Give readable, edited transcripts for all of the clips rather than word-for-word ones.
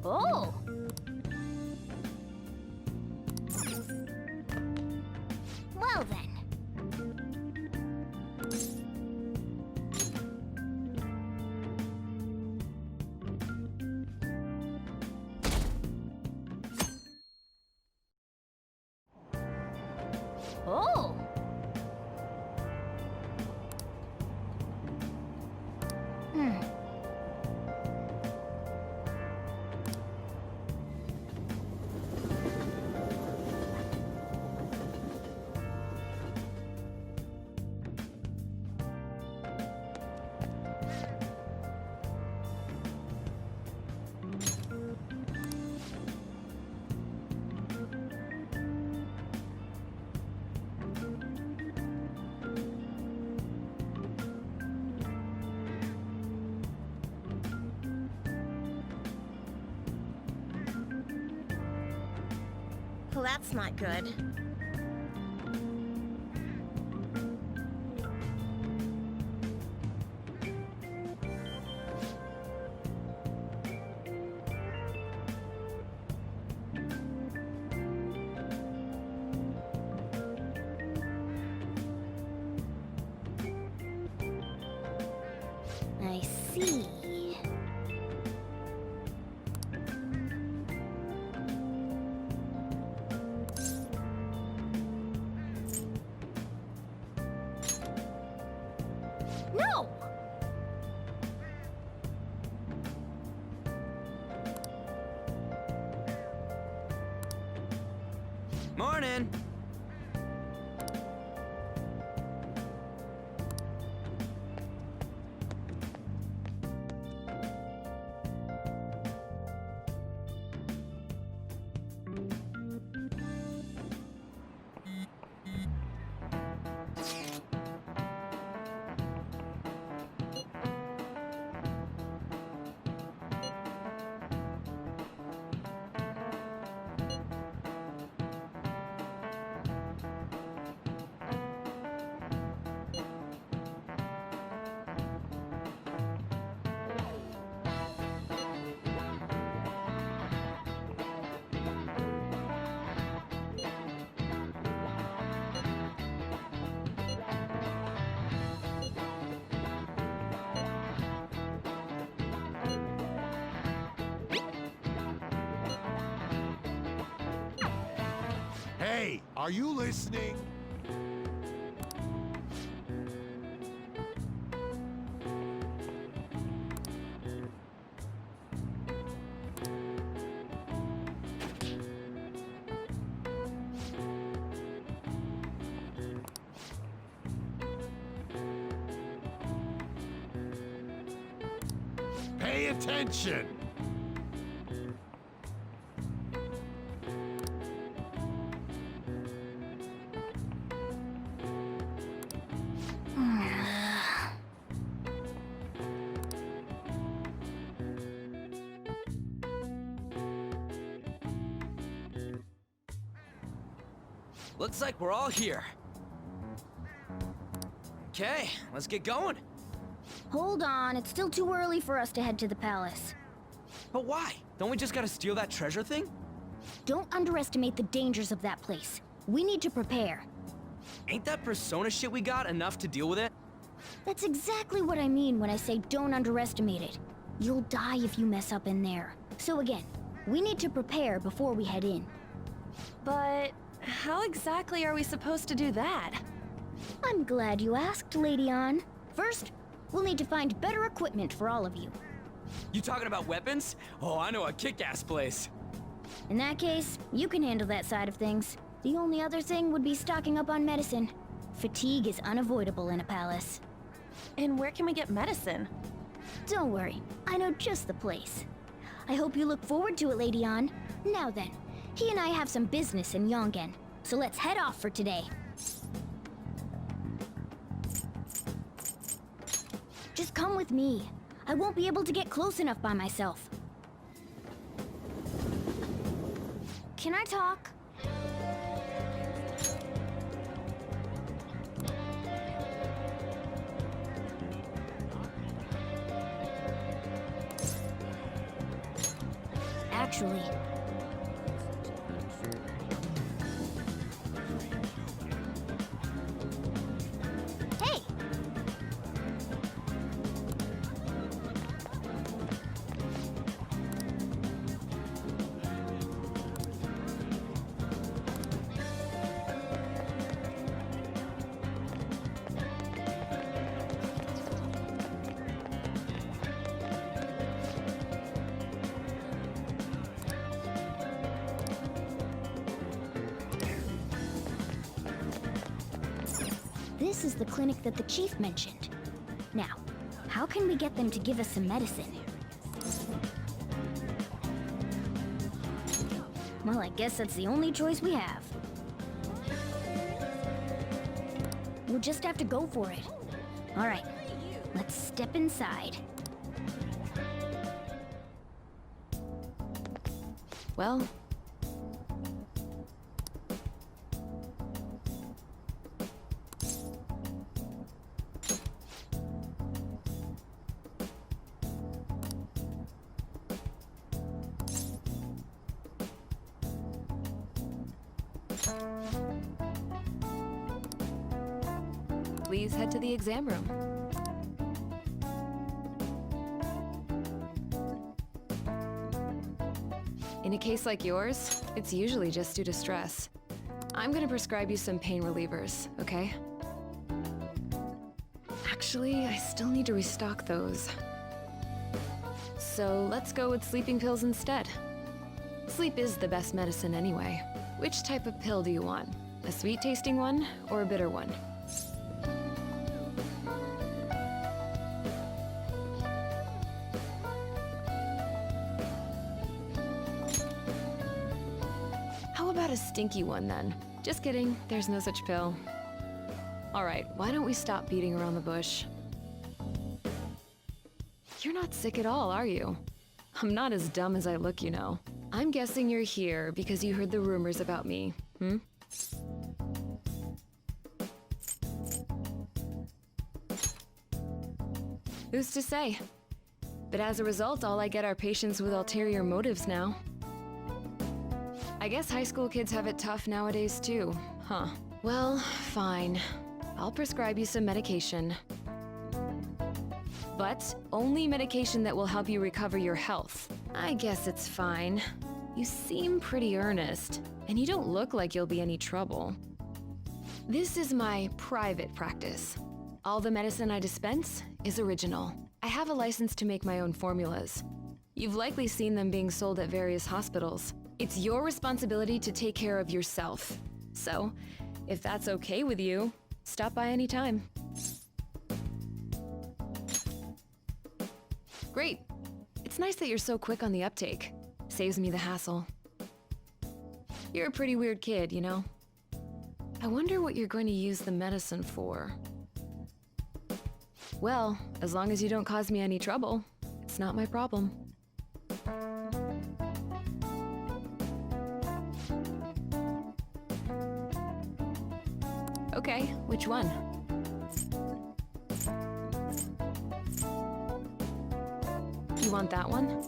Oh! Well then. Oh! Well, that's not good. I see. No! Morning! Hey, are you listening? Pay attention! Looks like we're all here. Okay, let's get going. Hold on, it's still too early for us to head to the palace. But why? Don't we just gotta steal that treasure thing? Don't underestimate the dangers of that place. We need to prepare. Ain't that persona shit we got enough to deal with it? That's exactly what I mean when I say don't underestimate it. You'll die if you mess up in there. So again, we need to prepare before we head in. But how exactly are we supposed to do that? I'm glad you asked, Lady Ann. First, we'll need to find better equipment for all of you. You talking about weapons? Oh, I know a kick-ass place. In that case, you can handle that side of things. The only other thing would be stocking up on medicine. Fatigue is unavoidable in a palace. And where can we get medicine? Don't worry, I know just the place. I hope you look forward to it, Lady Ann. Now then, he and I have some business in Yongen, so let's head off for today. Just come with me. I won't be able to get close enough by myself. Can I talk? actually. Hey! This is the clinic that the chief mentioned. Now, how can we get them to give us some medicine? Well, I guess that's the only choice we have. We'll just have to go for it. All right, let's step inside. Well, please head to the exam room. In a case like yours, it's usually just due to stress. I'm gonna prescribe you some pain relievers, okay? Actually, I still need to restock those. So let's go with sleeping pills instead. Sleep is the best medicine anyway. Which type of pill do you want? A sweet-tasting one or a bitter one? How about a stinky one then? Just kidding, there's no such pill. All right, why don't we stop beating around the bush? You're not sick at all, are you? I'm not as dumb as I look, you know. I'm guessing you're here because you heard the rumors about me, hmm? Who's to say? But as a result, all I get are patients with ulterior motives now. I guess high school kids have it tough nowadays too, huh? Well, fine. I'll prescribe you some medication. But only medication that will help you recover your health. I guess it's fine. You seem pretty earnest, and you don't look like you'll be any trouble. This is my private practice. All the medicine I dispense is original. I have a license to make my own formulas. You've likely seen them being sold at various hospitals. It's your responsibility to take care of yourself. So, if that's okay with you, stop by anytime. Great. It's nice that you're so quick on the uptake. Saves me the hassle. You're a pretty weird kid, you know? I wonder what you're going to use the medicine for. Well, as long as you don't cause me any trouble, it's not my problem. Okay, which one? You want that one?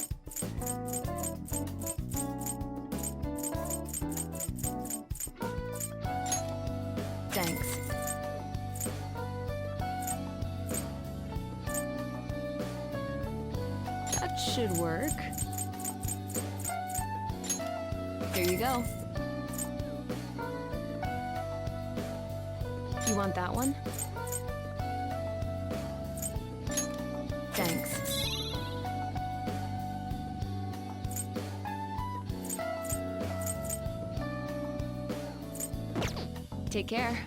Thanks. That should work. Here you go. You want that one? Thanks. Take care.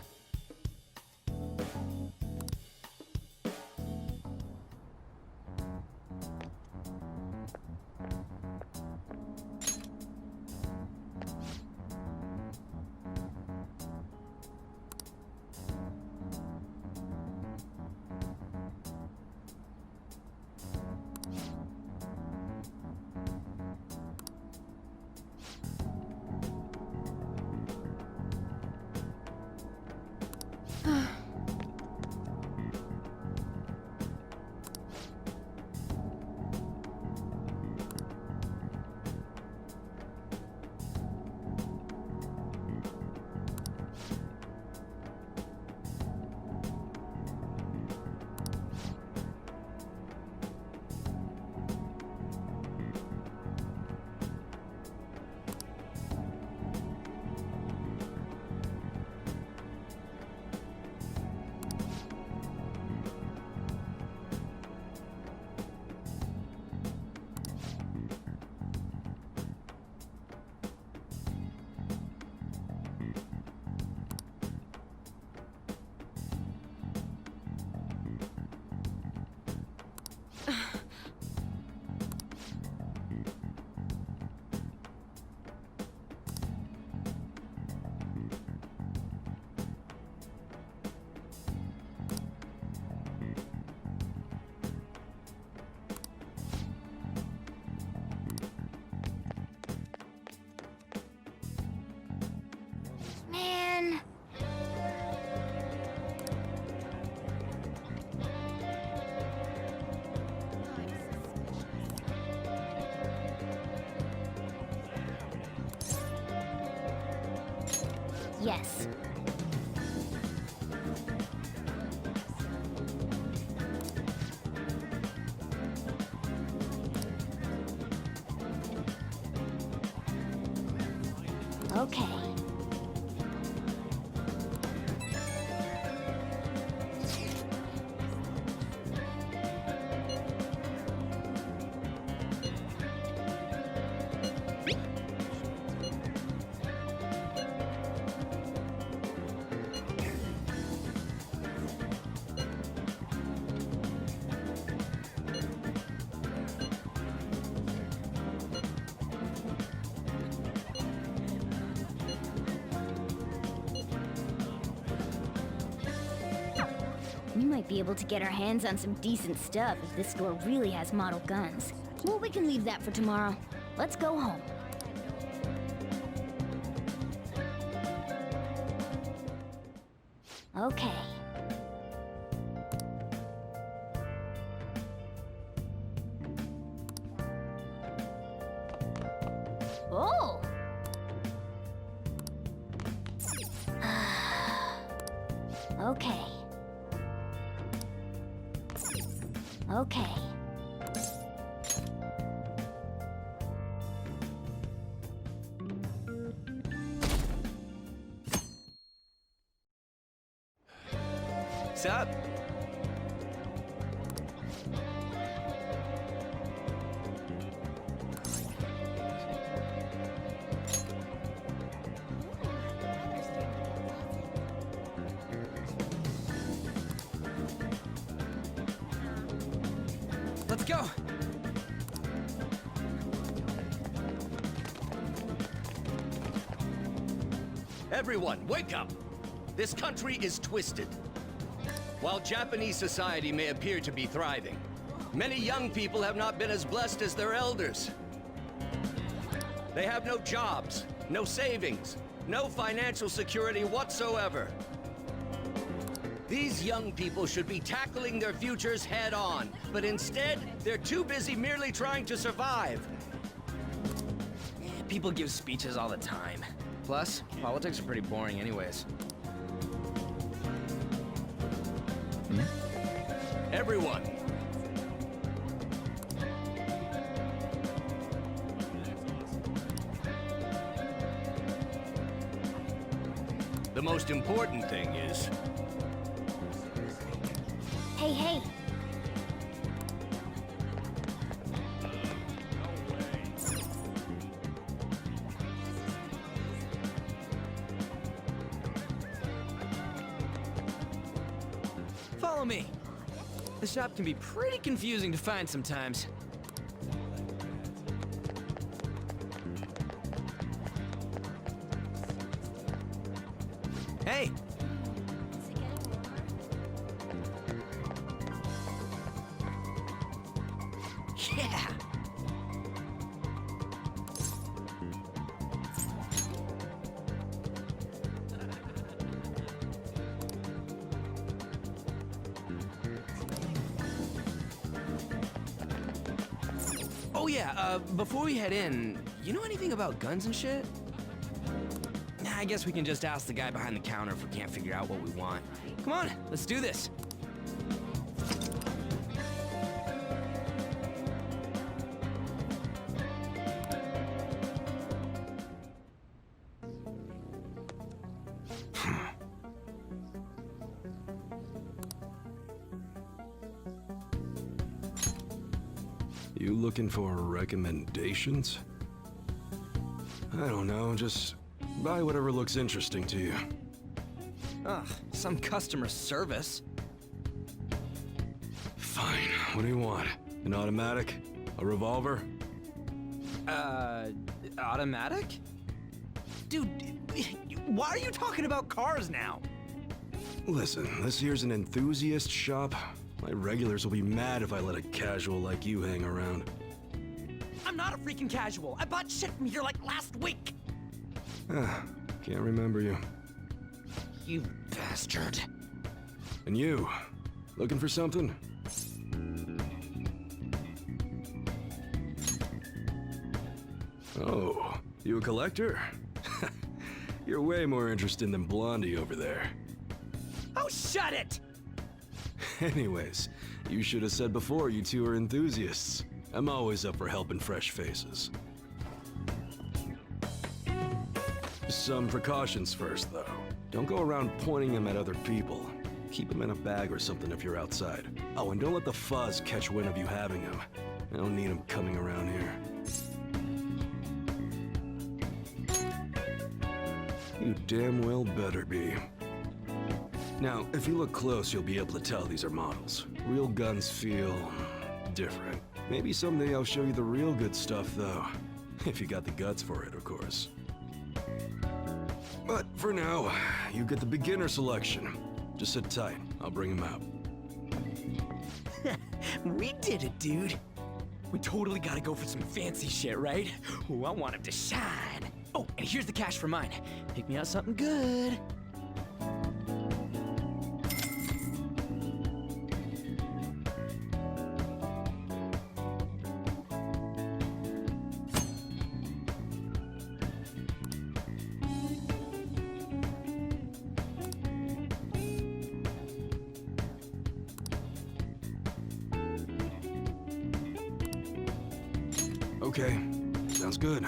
Yes. Okay. We might be able to get our hands on some decent stuff if this store really has model guns. Well, we can leave that for tomorrow. Let's go home. Okay. Oh! Okay. Okay. Sup? Let's go. Everyone, wake up! This country is twisted. While Japanese society may appear to be thriving, many young people have not been as blessed as their elders. They have no jobs, no savings, no financial security whatsoever. These young people should be tackling their futures head on, but instead, they're too busy merely trying to survive. People give speeches all the time. Plus, politics are pretty boring anyways. Everyone, the most important thing is, Hey, hey! Follow me. The shop can be pretty confusing to find sometimes. Hey! Yeah! Oh yeah, before we head in, you know anything about guns and shit? Nah, I guess we can just ask the guy behind the counter if we can't figure out what we want. Come on, let's do this. You looking for recommendations? I don't know, just buy whatever looks interesting to you. Ugh, some customer service. Fine, what do you want? An automatic? A revolver? Automatic? Dude, why are you talking about cars now? Listen, this here's an enthusiast shop. My regulars will be mad if I let a casual like you hang around. I'm not a freaking casual. I bought shit from here like last week. Can't remember you. You bastard. And you, looking for something? Oh, you a collector? You're way more interesting than Blondie over there. Oh, shut it! Anyways, you should have said before you two are enthusiasts. I'm always up for helping fresh faces. Some precautions first, though. Don't go around pointing them at other people. Keep them in a bag or something if you're outside. Oh, and don't let the fuzz catch wind of you having them. I don't need them coming around here. You damn well better be. Now, if you look close, you'll be able to tell these are models. Real guns feel different. Maybe someday I'll show you the real good stuff, though. If you got the guts for it, of course. But for now, you get the beginner selection. Just sit tight. I'll bring him out. We did it, dude. We totally gotta go for some fancy shit, right? Ooh, I want him to shine. Oh, and here's the cash for mine. Pick me out something good. Okay, sounds good.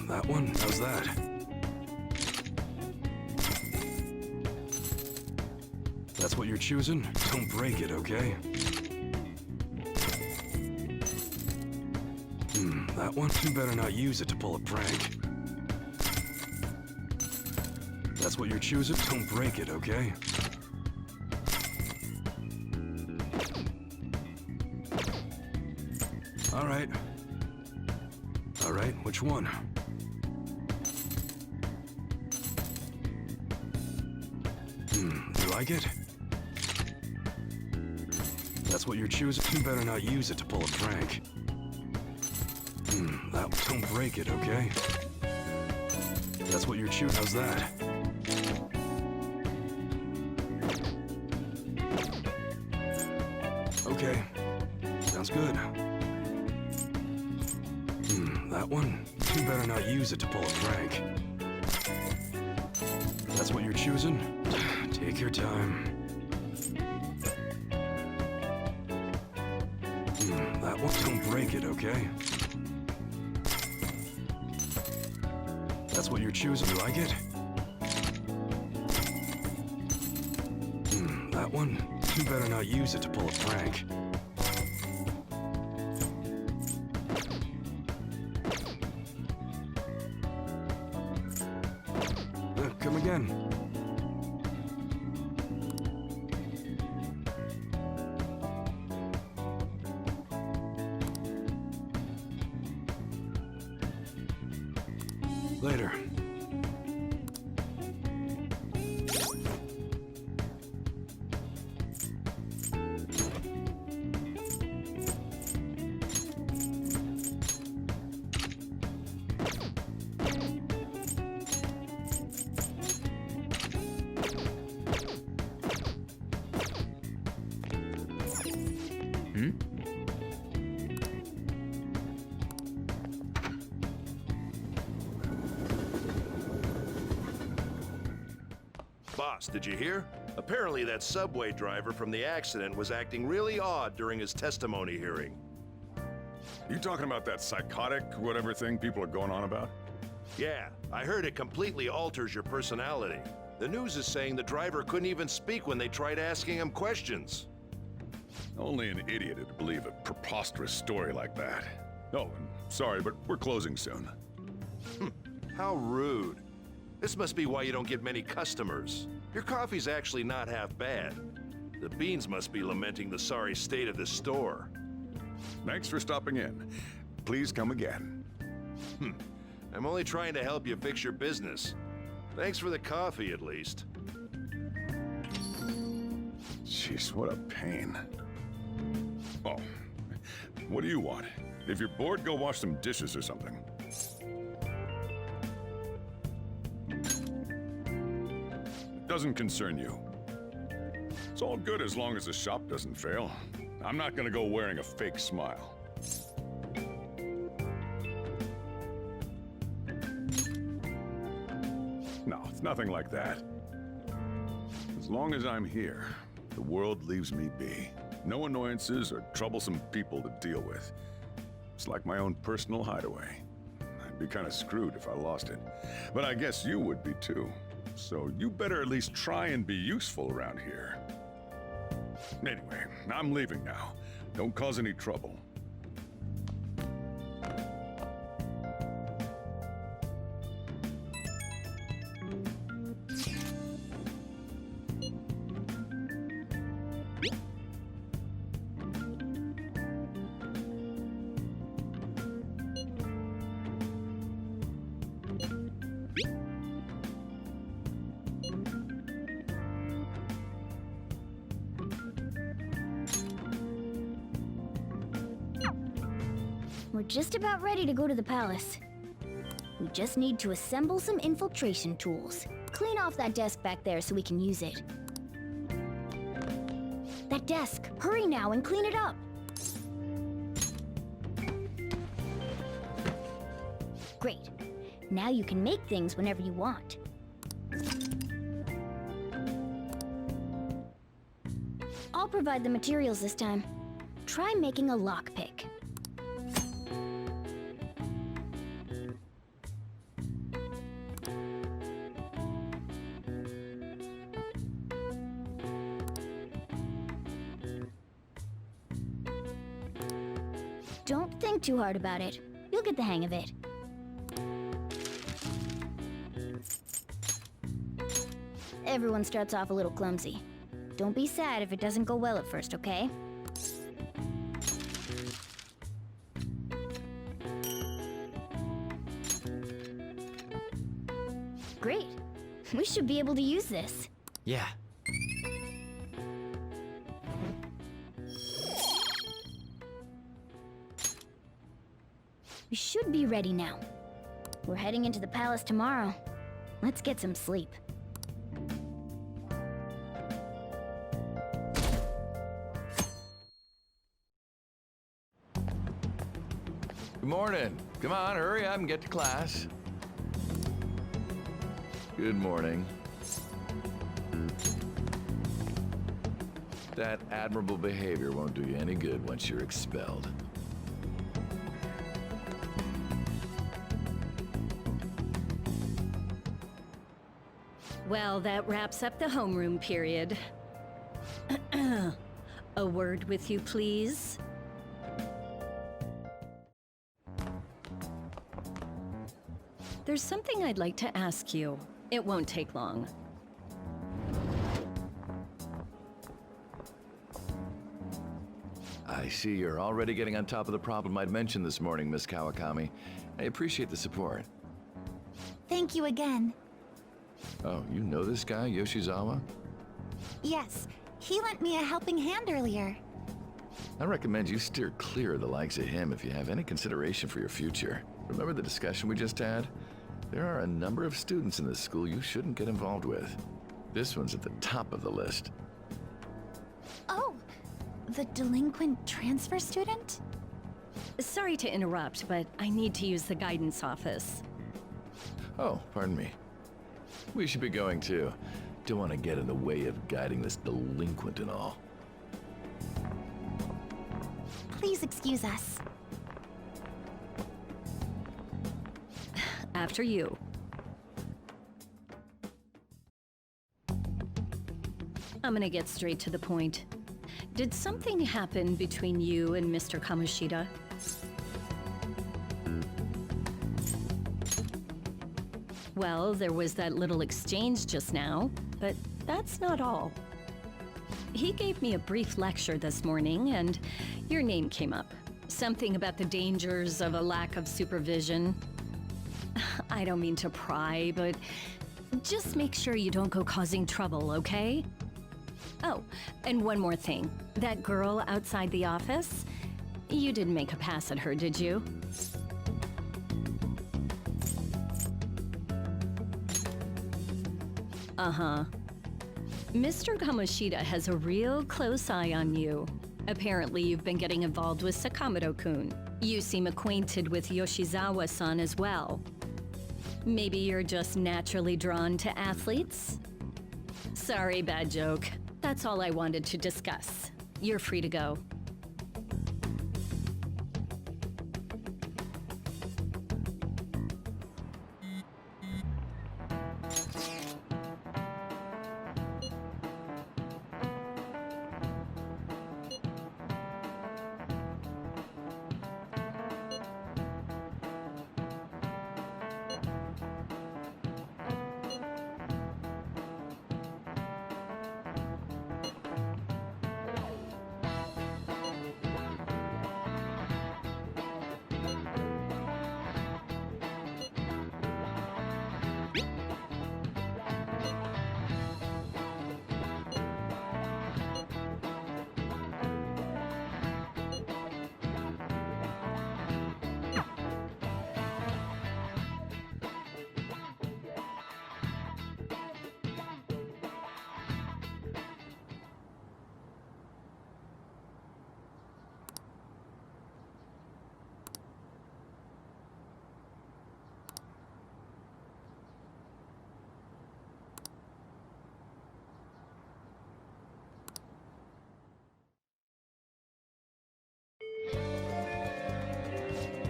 That one? How's that? That's what you're choosing? Don't break it, okay? That one? You better not use it to pull a prank. That's what you're choosing? Don't break it, okay? Alright. Alright, which one? You like it? That's what you're choosing? You better not use it to pull a prank. Don't break it, okay? That's what you're choosing? How's that? Okay. Sounds good. That one? You better not use it to pull a prank. That's what you're choosing? Take your time. That one? Don't break it, okay? That's what you're choosing? You like it? That one? You better not use it to pull a prank. Come again. Later. Boss, did you hear? Apparently that subway driver from the accident was acting really odd during his testimony hearing. You talking about that psychotic whatever thing people are going on about? Yeah, I heard it completely alters your personality. The news is saying the driver couldn't even speak when they tried asking him questions. Only an idiot would believe a preposterous story like that. Oh, and sorry, but we're closing soon. How rude. This must be why you don't get many customers. Your coffee's actually not half bad. The beans must be lamenting the sorry state of this store. Thanks for stopping in. Please come again. I'm only trying to help you fix your business. Thanks for the coffee, at least. Jeez, what a pain. Oh, what do you want? If you're bored, go wash some dishes or something. Doesn't concern you. It's all good as long as the shop doesn't fail. I'm not gonna go wearing a fake smile. It's nothing like that. As long as I'm here, the world leaves me be. No annoyances or troublesome people to deal with. It's like my own personal hideaway. I'd be kind of screwed if I lost it. But I guess you would be too. So you better at least try and be useful around here. Anyway, I'm leaving now. Don't cause any trouble. We're just about ready to go to the palace. We just need to assemble some infiltration tools. Clean off that desk back there so we can use it. That desk! Hurry now and clean it up! Great. Now you can make things whenever you want. I'll provide the materials this time. Try making a lockpick. Don't think too hard about it. You'll get the hang of it. Everyone starts off a little clumsy. Don't be sad if it doesn't go well at first, okay? Great. We should be able to use this. Yeah. We should be ready now. We're heading into the palace tomorrow. Let's get some sleep. Good morning. Come on, hurry up and get to class. Good morning. That admirable behavior won't do you any good once you're expelled. Well, that wraps up the homeroom period. A word with you, please. There's something I'd like to ask you. It won't take long. I see you're already getting on top of the problem I'd mentioned this morning, Miss Kawakami. I appreciate the support. Thank you again. Oh, you know this guy, Yoshizawa? Yes, he lent me a helping hand earlier. I recommend you steer clear of the likes of him if you have any consideration for your future. Remember the discussion we just had? There are a number of students in this school you shouldn't get involved with. This one's at the top of the list. Oh, the delinquent transfer student? Sorry to interrupt, but I need to use the guidance office. Oh, pardon me. We should be going too. Don't want to get in the way of guiding this delinquent and all. Please excuse us. After you. I'm gonna get straight to the point. Did something happen between you and Mr. Kamoshida? Well, there was that little exchange just now, but that's not all. He gave me a brief lecture this morning, and your name came up. Something about the dangers of a lack of supervision. I don't mean to pry, but just make sure you don't go causing trouble, okay? Oh, and one more thing. That girl outside the office? You didn't make a pass at her, did you? Uh-huh. Mr. Kamoshida has a real close eye on you. Apparently, you've been getting involved with Sakamoto-kun. You seem acquainted with Yoshizawa-san as well. Maybe you're just naturally drawn to athletes? Sorry, bad joke. That's all I wanted to discuss. You're free to go.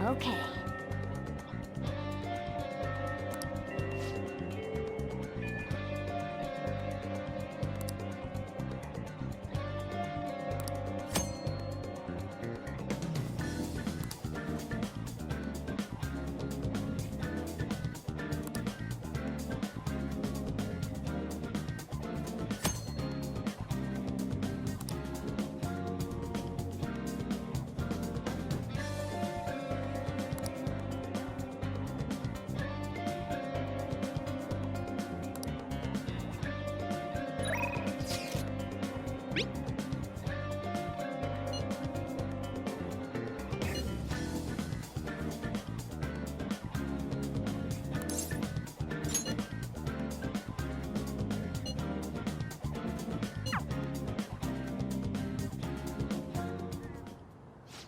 Okay.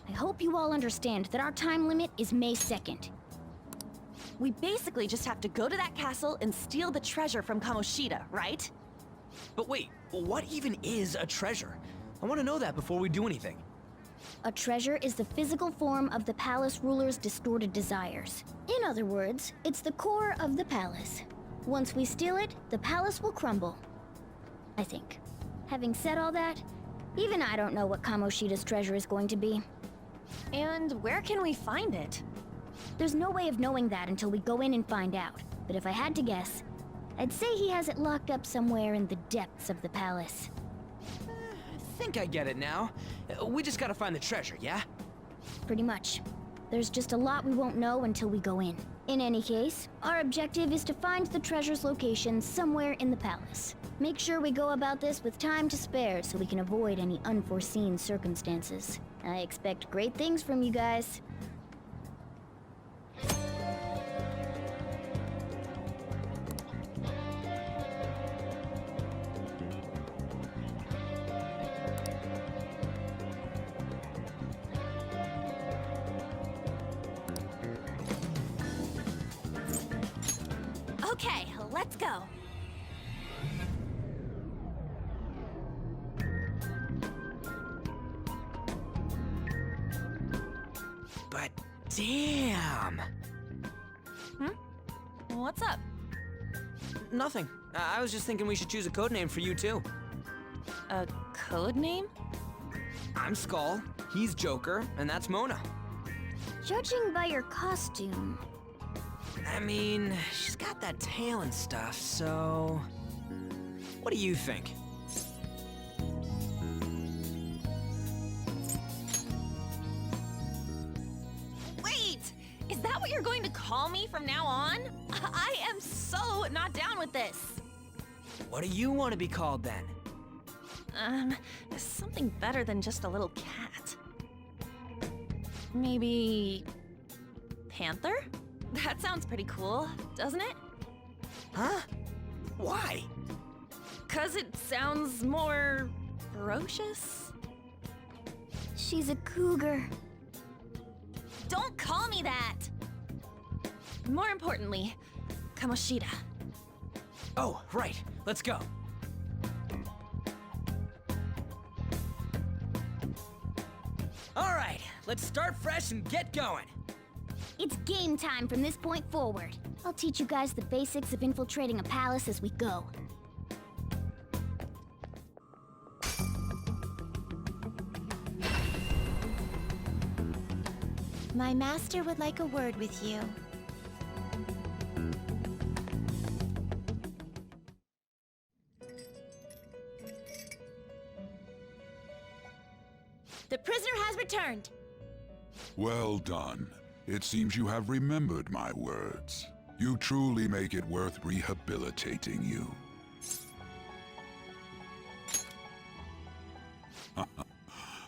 I hope you all understand that our time limit is May 2nd. We basically just have to go to that castle and steal the treasure from Kamoshida, right? But wait, what even is a treasure? I want to know that before we do anything. A treasure is the physical form of the palace ruler's distorted desires. In other words, it's the core of the palace. Once we steal it, the palace will crumble. I think. Having said all that, even I don't know what Kamoshida's treasure is going to be. And where can we find it? There's no way of knowing that until we go in and find out. But if I had to guess, I'd say he has it locked up somewhere in the depths of the palace. I think I get it now. We just gotta find the treasure, yeah? Pretty much. There's just a lot we won't know until we go in. In any case, our objective is to find the treasure's location somewhere in the palace. Make sure we go about this with time to spare so we can avoid any unforeseen circumstances. I expect great things from you guys. Okay, let's go. But damn! What's up? Nothing. I was just thinking we should choose a code name for you too. A code name? I'm Skull, he's Joker, and that's Mona. Judging by your costume, I mean, she's got that tail and stuff, so... What do you think? Wait! Is that what you're going to call me from now on? I am so not down with this. What do you want to be called then? Something better than just a little cat. Maybe... Panther? That sounds pretty cool, doesn't it? Huh? Why? 'Cause it sounds more... ferocious? she's a cougar. Don't call me that! More importantly, Kamoshida. Oh, right. Let's go. All right, let's start fresh and get going. It's game time from this point forward. I'll teach you guys the basics of infiltrating a palace as we go. My master would like a word with you. The prisoner has returned. Well done. It seems you have remembered my words. You truly make it worth rehabilitating you.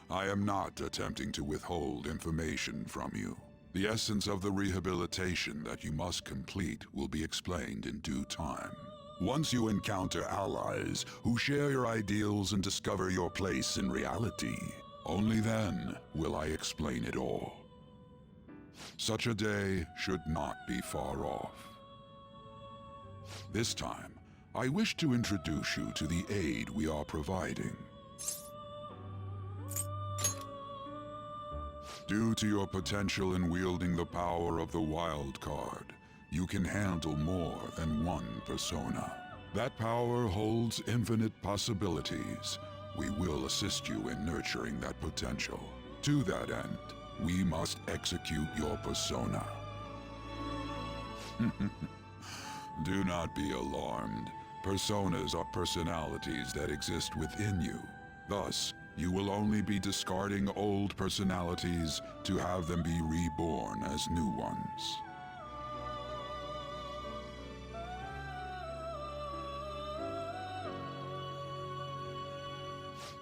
I am not attempting to withhold information from you. The essence of the rehabilitation that you must complete will be explained in due time. Once you encounter allies who share your ideals and discover your place in reality, only then will I explain it all. Such a day should not be far off. This time, I wish to introduce you to the aid we are providing. Due to your potential in wielding the power of the wild card, you can handle more than one persona. That power holds infinite possibilities. We will assist you in nurturing that potential. To that end, we must execute your persona. Do not be alarmed. Personas are personalities that exist within you. Thus, you will only be discarding old personalities to have them be reborn as new ones.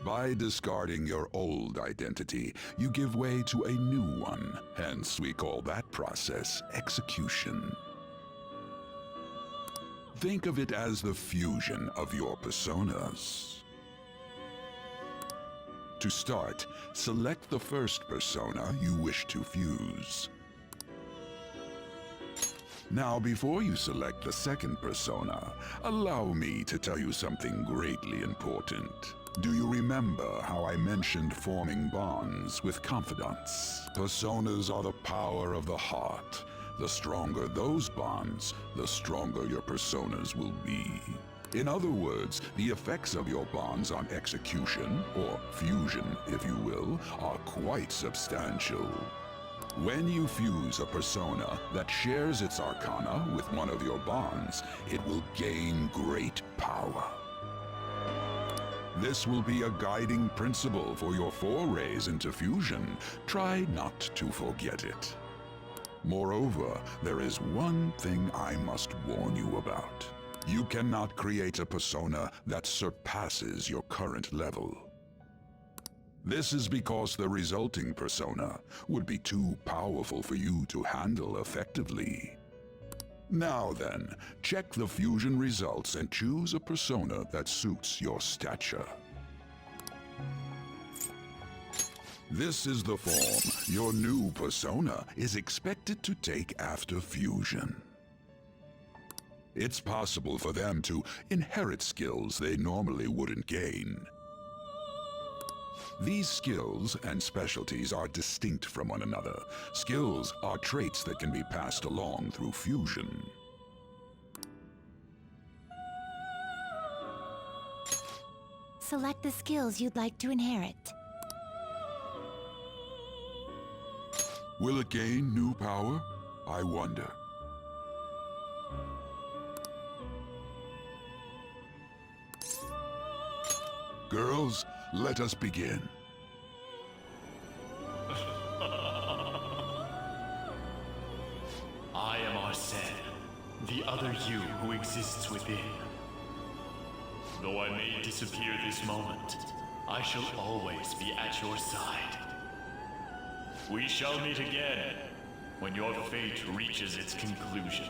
By discarding your old identity, you give way to a new one. Hence, we call that process execution. Think of it as the fusion of your personas. To start, select the first persona you wish to fuse. Now, before you select the second persona, allow me to tell you something greatly important. Do you remember how I mentioned forming bonds with confidants? Personas are the power of the heart. The stronger those bonds, the stronger your personas will be. In other words, the effects of your bonds on execution, or fusion if you will, are quite substantial. When you fuse a persona that shares its arcana with one of your bonds, it will gain great power. This will be a guiding principle for your forays into fusion. Try not to forget it. Moreover, there is one thing I must warn you about. You cannot create a persona that surpasses your current level. This is because the resulting persona would be too powerful for you to handle effectively. Now then, check the fusion results and choose a persona that suits your stature. This is the form your new persona is expected to take after fusion. It's possible for them to inherit skills they normally wouldn't gain. These skills and specialties are distinct from one another. Skills are traits that can be passed along through fusion. Select the skills you'd like to inherit. Will it gain new power? I wonder. Girls, let us begin. I am Arsene, the other you who exists within. Though I may disappear this moment, I shall always be at your side. We shall meet again when your fate reaches its conclusion.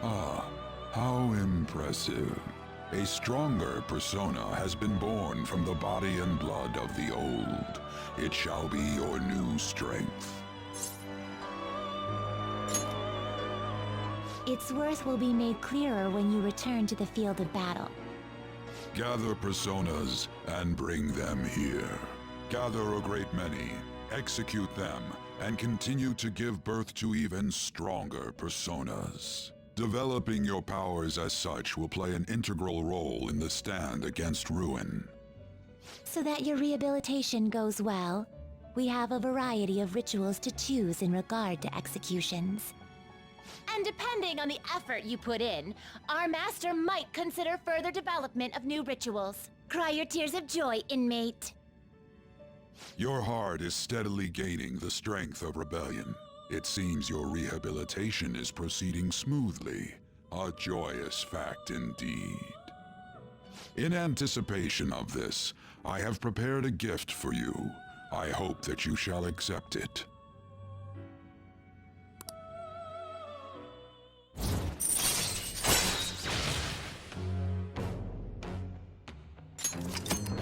Ah, how impressive. A stronger persona has been born from the body and blood of the old. It shall be your new strength. Its worth will be made clearer when you return to the field of battle. Gather personas and bring them here. Gather a great many, execute them, and continue to give birth to even stronger personas. Developing your powers as such will play an integral role in the stand against ruin. So that your rehabilitation goes well, we have a variety of rituals to choose in regard to executions. And depending on the effort you put in, our master might consider further development of new rituals. Cry your tears of joy, inmate. Your heart is steadily gaining the strength of rebellion. It seems your rehabilitation is proceeding smoothly. A joyous fact indeed. In anticipation of this, I have prepared a gift for you. I hope that you shall accept it.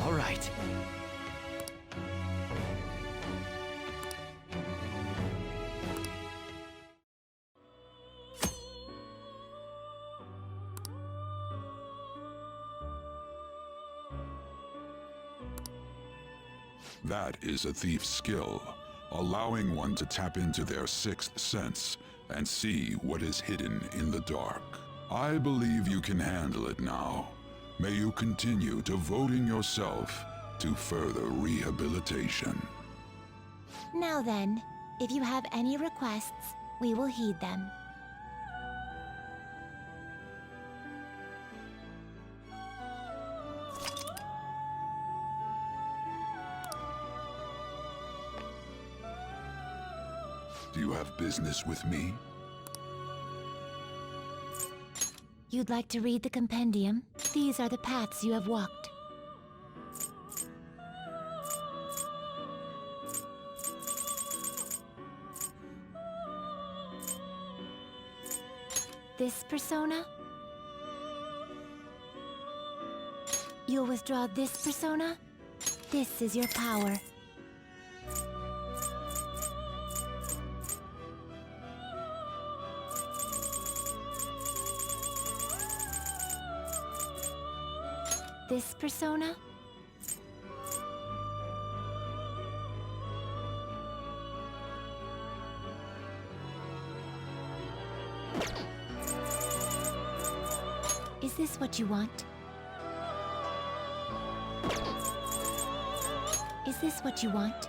All right. That is a thief's skill, allowing one to tap into their sixth sense and see what is hidden in the dark. I believe you can handle it now. May you continue devoting yourself to further rehabilitation. Now then, if you have any requests, we will heed them. Do you have business with me? You'd like to read the compendium? These are the paths you have walked. This persona? You'll withdraw this persona? This is your power. This persona? Is this what you want? Is this what you want?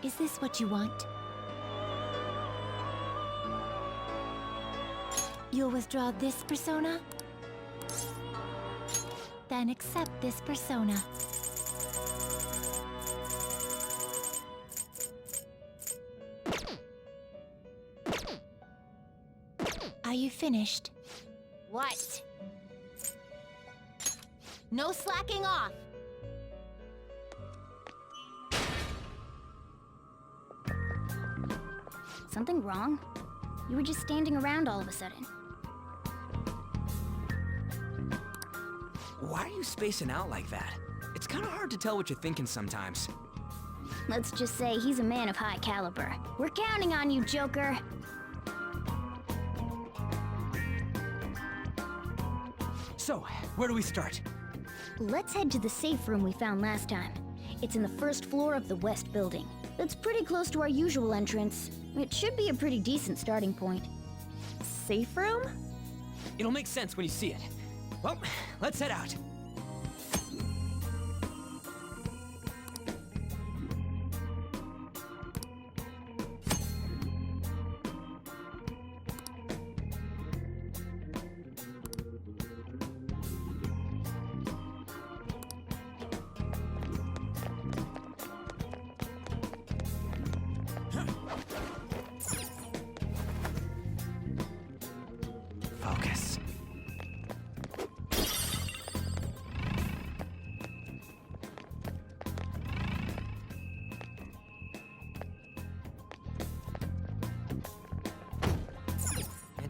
Is this what you want? You'll withdraw this persona? Then accept this persona. Are you finished? What? No slacking off! Something wrong? You were just standing around all of a sudden. Why are you spacing out like that? It's kind of hard to tell what you're thinking sometimes. Let's just say he's a man of high caliber. We're counting on you, Joker. So, where do we start? Let's head to the safe room we found last time. It's in the first floor of the west building. That's pretty close to our usual entrance. It should be a pretty decent starting point. Safe room? It'll make sense when you see it. Well, let's head out.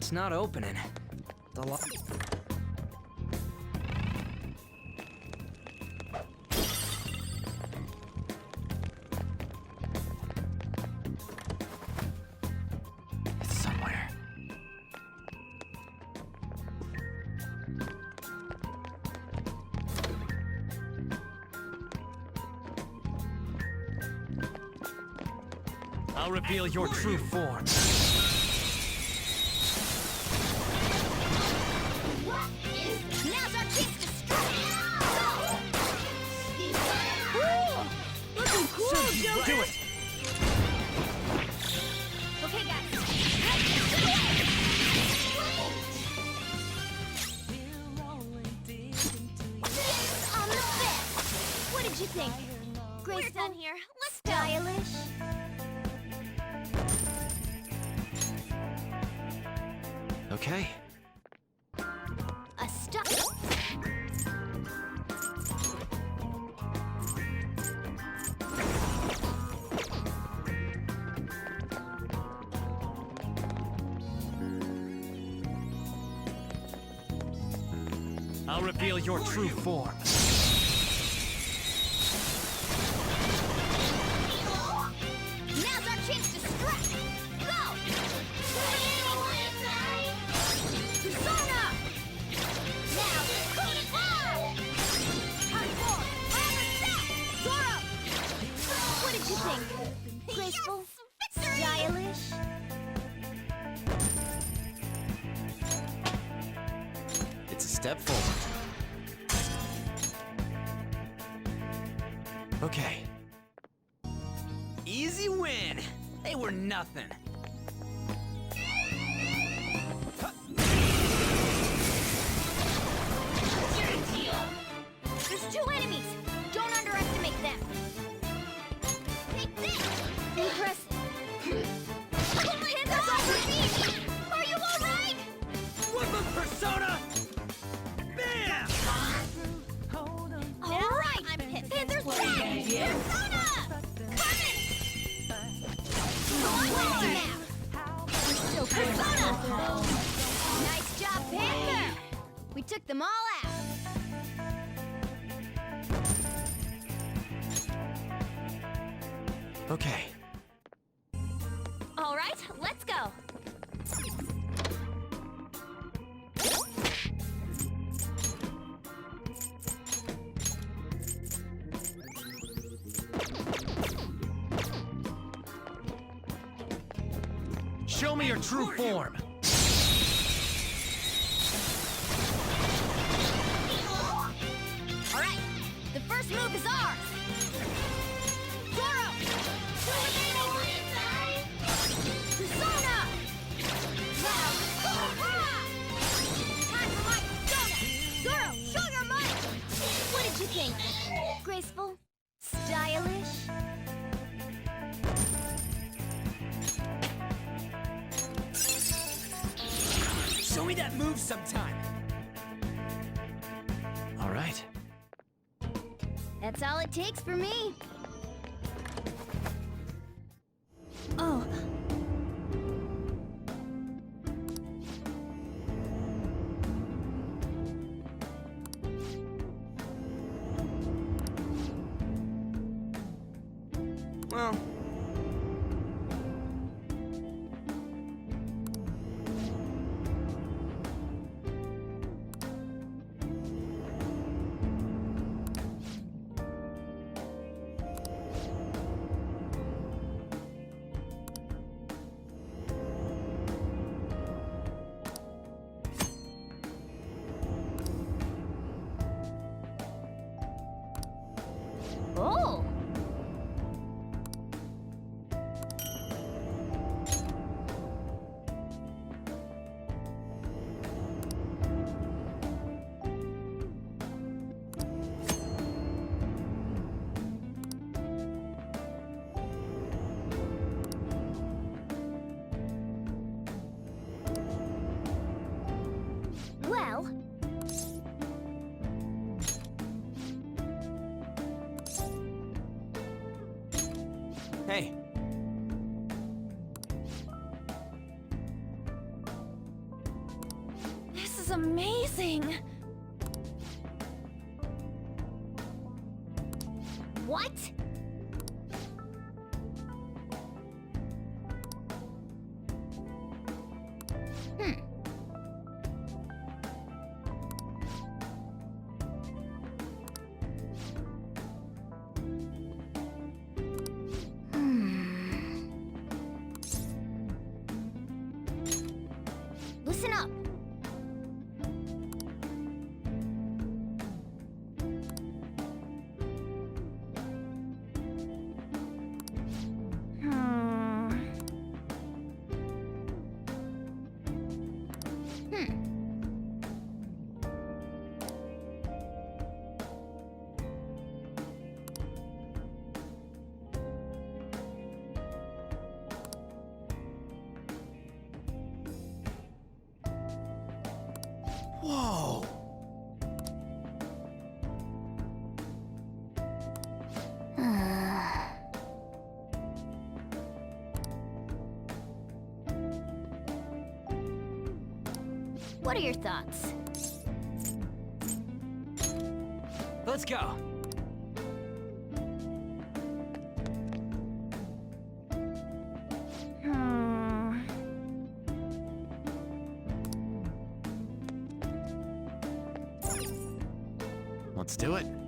It's not opening. The lock. It's somewhere. I'll reveal your true form. Now's our chance to strike! Looking cool, Joker! Do it! Okay, guys. Let's get to it! Six on the fifth! What did you think? Graceful? We're done here. Let's go. Stylish? Okay. A stop. I'll reveal your true form. Now's our chance to strike! Go! Persona! Now, Code Time for Armor Set! Zoro! What did you think? Graceful? Stylish? It's a step forward. Okay. Easy win! They were nothing. There's two enemies! Don't underestimate them! Take this! Impressive. Hands off me! Are you alright? Weapon persona! Bam! Alright! I'm pissed. Panthers back! Persona! Coming! We're still Persona! Nice job, Panther! We took them all out. Okay. All right, let's go. Show me your true form. All right, the first move is ours. Zoro! Persona! Now, time for my persona! Zoro, show your might! What did you think? Graceful? Stylish? Show me that move sometime. All right. That's all it takes for me. Oh. Well. Oh! Well... Hey. is amazing! What? Listen up. Whoa! What are your thoughts? Let's go. Let's do it.